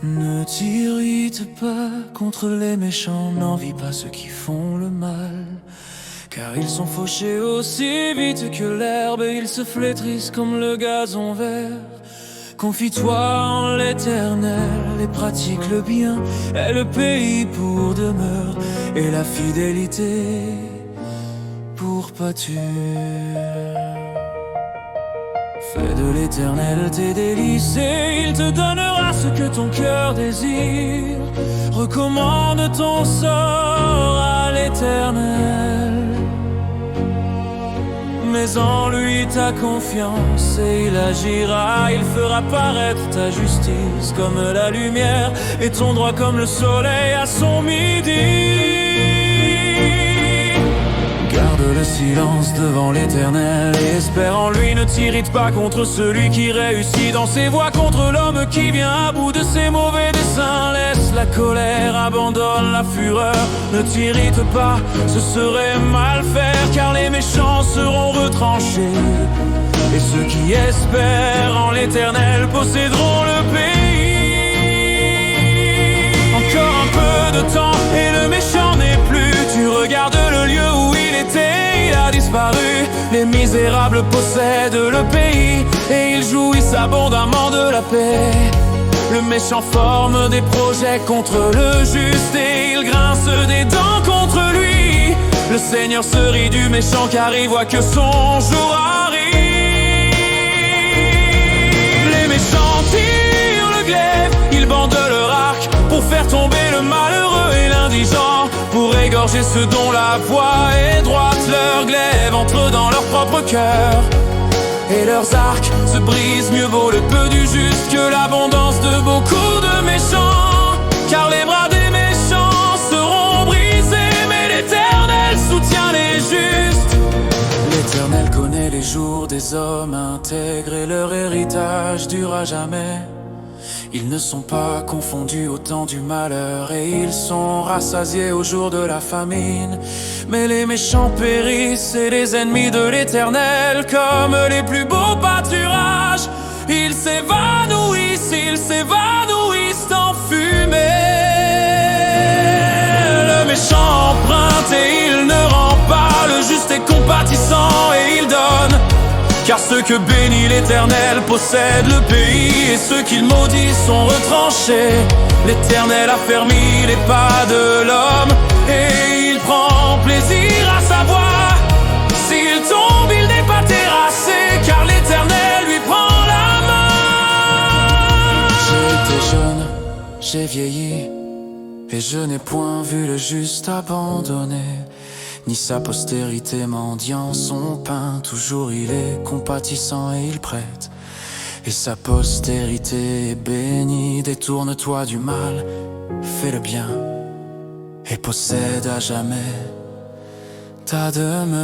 Ne t'irrite pas contre les méchants, n'envie pas ceux qui font le mal, car ils sont fauchés aussi vite que l'herbe et ils se flétrissent comme le gazon vert. Confie-toi en l'Éternel et pratique le bien, et le pays pour demeure et la fidélité pour pâture. Fais de l'Éternel tes délices et il te donnera ce que ton cœur désire. Recommande ton sort à l'Éternel, mets en lui ta confiance et il agira. Il fera paraître ta justice comme la lumière et ton droit comme le soleil à son midi. Garde le silence devant l'Éternel et espère en lui. Ne t'irrite pas contre celui qui réussit dans ses voies, contre l'homme qui vient à bout de ses mauvais desseins. Laisse la colère, abandonne la fureur. Ne t'irrite pas, ce serait mal faire, car les méchants seront retranchés et ceux qui espèrent en l'Éternel posséderont le pays. Encore un peu de temps et le méchant n'est plus. Tu regardes le lieu où il était, il a disparu. Les misérables possèdent le pays et ils jouissent abondamment de la paix. Le méchant forme des projets contre le juste et il grince des dents contre lui. Le Seigneur se rit du méchant car il voit que son jour arrive. Les méchants tirent le glaive, ils bandent leur arc pour faire tomber le malheureux et l'indigent, pour égorger ceux dont la voie est droite. Leur glaive entre dans leur propre cœur et leurs arcs se brisent. Mieux vaut le peu du juste que l'abondance de beaucoup de méchants, car les bras des méchants seront brisés, mais l'Éternel soutient les justes. L'Éternel connaît les jours des hommes intègres et leur héritage dure à jamais. Ils ne sont pas confondus au temps du malheur et ils sont rassasiés au jour de la famine. Mais les méchants périssent et les ennemis de l'Éternel, comme les plus beaux pâturages, ils s'évanouissent en fumée. Le méchant emprunte et il ne rend pas, le juste est compatissant et il donne. Car ceux que bénit l'Éternel possèdent le pays et ceux qu'il maudit sont retranchés. L'Éternel a fermi les pas de l'homme et il prend plaisir à sa voix. S'il tombe, il n'est pas terrassé, car l'Éternel lui prend la main. J'ai été jeune, j'ai vieilli et je n'ai point vu le juste abandonné, ni sa postérité mendiant son pain. Toujours il est compatissant et il prête, et sa postérité est bénie. Détourne-toi du mal, fais le bien, et possède à jamais ta demeure.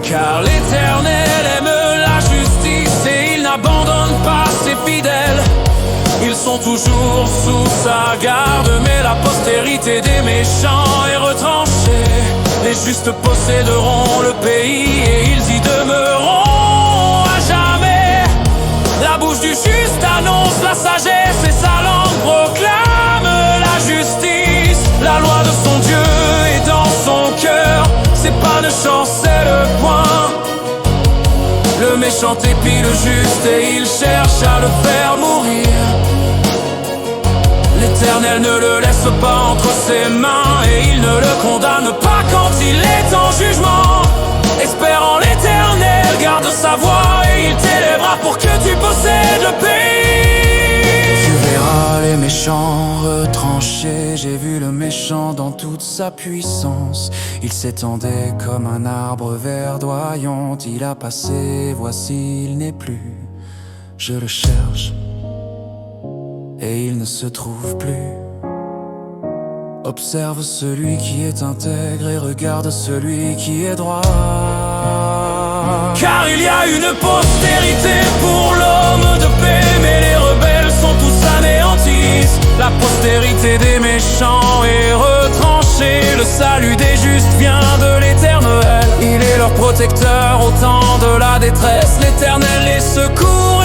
Car l'Éternel aime la justice et il n'abandonne pas ses fidèles. Ils sont toujours sous sa garde, mais la postérité des méchants est retranchée. Les justes posséderont le pays et ils y demeureront à jamais. La bouche du juste annonce la sagesse et sa langue proclame la justice. La loi de son Dieu est dans son cœur, ses pas ne chancellent point. Le méchant épie le juste et il cherche à le faire mourir. L'Éternel ne le laisse pas entre ses mains et il ne le condamne pas quand il est en jugement. Espère en l'Éternel, garde sa voix et il t'élèvera pour que tu possèdes le pays. Tu verras les méchants retranchés. J'ai vu le méchant dans toute sa puissance. Il s'étendait comme un arbre verdoyant. Il a passé, voici il n'est plus. Je le cherche et il ne se trouve plus. Observe celui qui est intègre et regarde celui qui est droit. Car il y a une postérité pour l'homme de paix, mais les rebelles sont tous anéantis. La postérité des méchants est retranchée, le salut des justes vient de l'Éternel. leur protecteur au temps de la détresse. L'Éternel les secourt